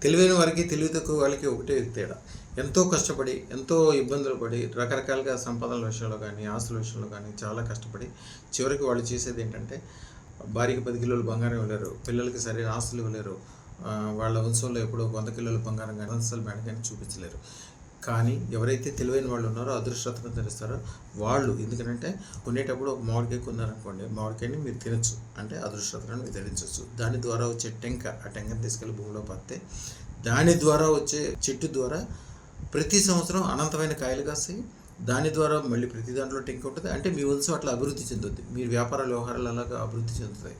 తెలివైన వారికి తెలివి తక్కువ వాళ్ళకి ఒకటే తేడా. ఎంతో కష్టపడి, ఎంతో ఇబ్బందులు పడి, రకరకాలుగా సంపాదనల విషయంలో కానీ, ఆస్తుల విషయంలో కానీ చాలా కష్టపడి చివరికి వాళ్ళు చేసేది ఏంటంటే భార్యకి 10 కిలోలు బంగారం ఇవ్వలేరు, పిల్లలకి సరైన ఆస్తులు ఇవ్వలేరు, వాళ్ళ వంశంలో ఎప్పుడో 100 కిలోల బంగారం కానీ వంశాలు బ్యాండ్ కానీ చూపించలేరు. కానీ ఎవరైతే తెలివైన వాళ్ళు ఉన్నారో, అదృష్టతను తెలుస్తారో వాళ్ళు ఎందుకంటే కొనేటప్పుడు ఒక మామిడికాయ కొన్నారనుకోండి, మామిడికాయని మీరు తినచ్చు, అంటే అదృష్టతను వితరించవచ్చు. దాని ద్వారా వచ్చే టెంక, ఆ టెంకని తీసుకెళ్ళి భూమిలో పడితే దాని ద్వారా వచ్చే చెట్టు ద్వారా ప్రతి సంవత్సరం అనంతమైన కాయలు కాస్తాయి. దాని ద్వారా మళ్ళీ ప్రతి దాంట్లో టెంక ఉంటుంది. అంటే మీ వంశం అట్లా అభివృద్ధి చెందుతుంది, మీరు వ్యాపారాలు వ్యవహారాలు అలాగా అభివృద్ధి చెందుతాయి.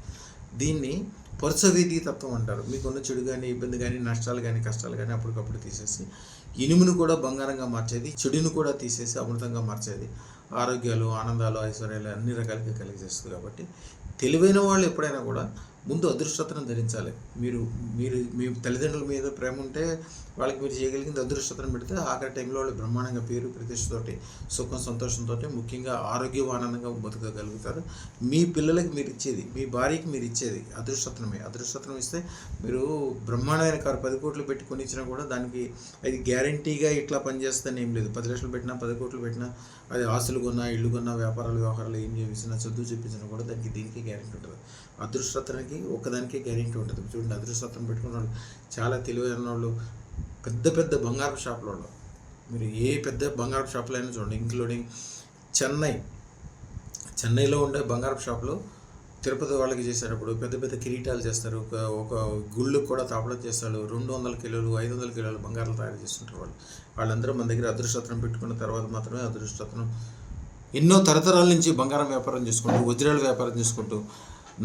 దీన్ని పరుసవీధి తత్వం అంటారు. మీకున్న చెడు కానీ, ఇబ్బంది కానీ, నష్టాలు కానీ, కష్టాలు కానీ అప్పటికప్పుడు తీసేసి ఇనుమును కూడా బంగారంగా మార్చేది, చెడును కూడా తీసేసి అమృతంగా మార్చేది, ఆరోగ్యాలు, ఆనందాలు, ఐశ్వర్యాలు అన్ని రకాలుగా కలిగజేస్తుంది. కాబట్టి తెలివైన వాళ్ళు ఎప్పుడైనా కూడా ముందు అదృష్టతను ధరించాలి. మీరు మీరు మీ తల్లిదండ్రుల మీద ప్రేమ ఉంటే వాళ్ళకి మీరు చేయగలిగింది అదృష్టతను పెడితే ఆఖరి టైంలో వాళ్ళు బ్రహ్మాండంగా పేరు ప్రతిష్టతోటి, సుఖం సంతోషంతో, ముఖ్యంగా ఆరోగ్యవానందంగా బతకగలుగుతారు. మీ పిల్లలకి మీరు ఇచ్చేది, మీ భార్యకి మీరు ఇచ్చేది అదృష్టతనమే. అదృష్టతనం ఇస్తే మీరు బ్రహ్మాండమైన కారు 10 కోట్లు పెట్టి కొనిచ్చినా కూడా దానికి అది గ్యారంటీగా ఇట్లా పనిచేస్తుందని ఏం లేదు. 10 లక్షలు పెట్టినా, 10 కోట్లు పెట్టినా, అది ఆస్తులు కొన్నా, ఇల్లు కొన్నా, వ్యాపారాలు వ్యవహారాలు ఏం చేసినా, చదువు చెప్పించినా కూడా దానికి దీనికి గ్యారెంటీ ఉంటుంది. అదృష్టతనికి ఒక్కదానికే గ్యారెంటీ ఉంటుంది. చూడండి, అదృష్టతను పెట్టుకున్న వాళ్ళు చాలా తెలివైన వాళ్ళు, పెద్ద పెద్ద బంగారపు షాపులలో, మీరు ఏ పెద్ద బంగారపు షాపులో అయినా చూడండి, ఇంక్లూడింగ్ చెన్నైలో ఉండే బంగారపు షాపులో తిరుపతి వాళ్ళకి చేసేటప్పుడు పెద్ద పెద్ద కిరీటాలు చేస్తారు. ఒక గుళ్ళకు కూడా తాపడం చేస్తారు. 200 కిలోలు, 500 కిలోలు బంగారం తయారు చేస్తుంటారు వాళ్ళు. వాళ్ళందరూ మన దగ్గర అదృష్టతను పెట్టుకున్న తర్వాత మాత్రమే అదృష్టతను ఎన్నో తరతరాల నుంచి బంగారం వ్యాపారం చేసుకుంటూ, వజ్రాల వ్యాపారం చేసుకుంటూ,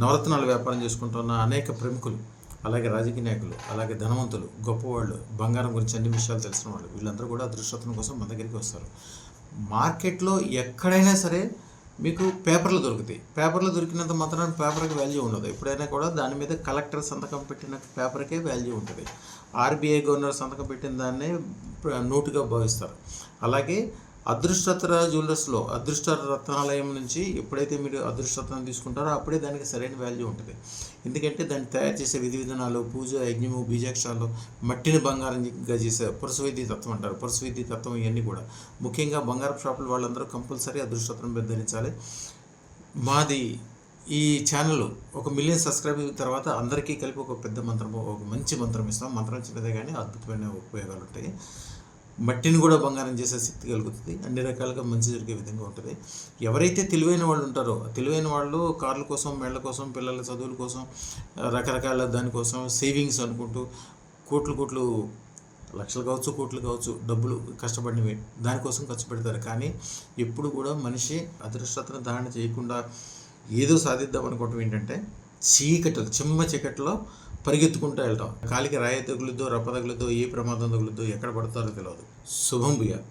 నవరత్నాల వ్యాపారం చేసుకుంటున్న అనేక ప్రముఖులు, అలాగే రాజకీయ నాయకులు, అలాగే ధనవంతులు, గొప్పవాళ్ళు, బంగారం గురించి అన్ని విషయాలు తెలిసిన వాళ్ళు, వీళ్ళందరూ కూడా అదృష్టతనం కోసం మన దగ్గరికి వస్తారు. మార్కెట్లో ఎక్కడైనా సరే మీకు పేపర్లు దొరుకుతాయి. పేపర్లు దొరికినంత మాత్రాన పేపర్కి వాల్యూ ఉండదు. ఎప్పుడైనా కూడా దాని మీద కలెక్టర్ సంతకం పెట్టిన పేపర్కే వాల్యూ ఉంటుంది. ఆర్బీఐ గవర్నర్ సంతకం పెట్టిన దాన్నే నోటుగా భావిస్తారు. అలాగే అదృష్టతర జ్యువెలర్స్లో, అదృష్ట రత్నాలయం నుంచి ఎప్పుడైతే మీరు అదృష్టతను తీసుకుంటారో అప్పుడే దానికి సరైన వాల్యూ ఉంటుంది. ఎందుకంటే దాన్ని తయారు చేసే విధి విధానాలు, పూజ, యజ్ఞము, బీజాక్షరాలు, మట్టిని బంగారంగా చేసే పురుషవిధి తత్వం అంటారు. పురుషవిధి తత్వం ఇవన్నీ కూడా ముఖ్యంగా బంగారపు షాపుల వాళ్ళందరూ కంపల్సరీ అదృష్టతను ధరించాలి. మాది ఈ ఛానల్ 1 మిలియన్ సబ్స్క్రైబర్ తర్వాత అందరికీ కలిపి ఒక పెద్ద మంత్రము, ఒక మంచి మంత్రం ఇస్తాం. మంత్రం చిన్నదే కానీ అద్భుతమైన ఉపయోగాలు ఉంటాయి. మట్టిని కూడా బంగారం చేసే శక్తి కలుగుతుంది. అన్ని రకాలుగా మంచి జరిగే విధంగా ఉంటుంది. ఎవరైతే తెలివైన వాళ్ళు ఉంటారో, తెలివైన వాళ్ళు కార్ల కోసం, మేళ్ల కోసం, పిల్లల చదువుల కోసం, రకరకాల దానికోసం సేవింగ్స్ అనుకుంటూ కోట్లు లక్షలు కావచ్చు, కోట్లు కావచ్చు, డబ్బులు కష్టపడినవి దానికోసం ఖర్చు పెడతారు. కానీ ఎప్పుడు కూడా మనిషి అదృష్టతను ధారణ చేయకుండా ఏదో సాధిద్దాం అనుకోవటం ఏంటంటే చిమ్మ చీకట్లో పరిగెత్తుకుంటూ వెళ్తాం. కాలికి రాయి తగులుద్దో, రప్ప తగులుద్దో, ఏ ప్రమాదం తగులుద్దో, ఎక్కడ పడతారో తెలియదు. శుభం భూయాత్.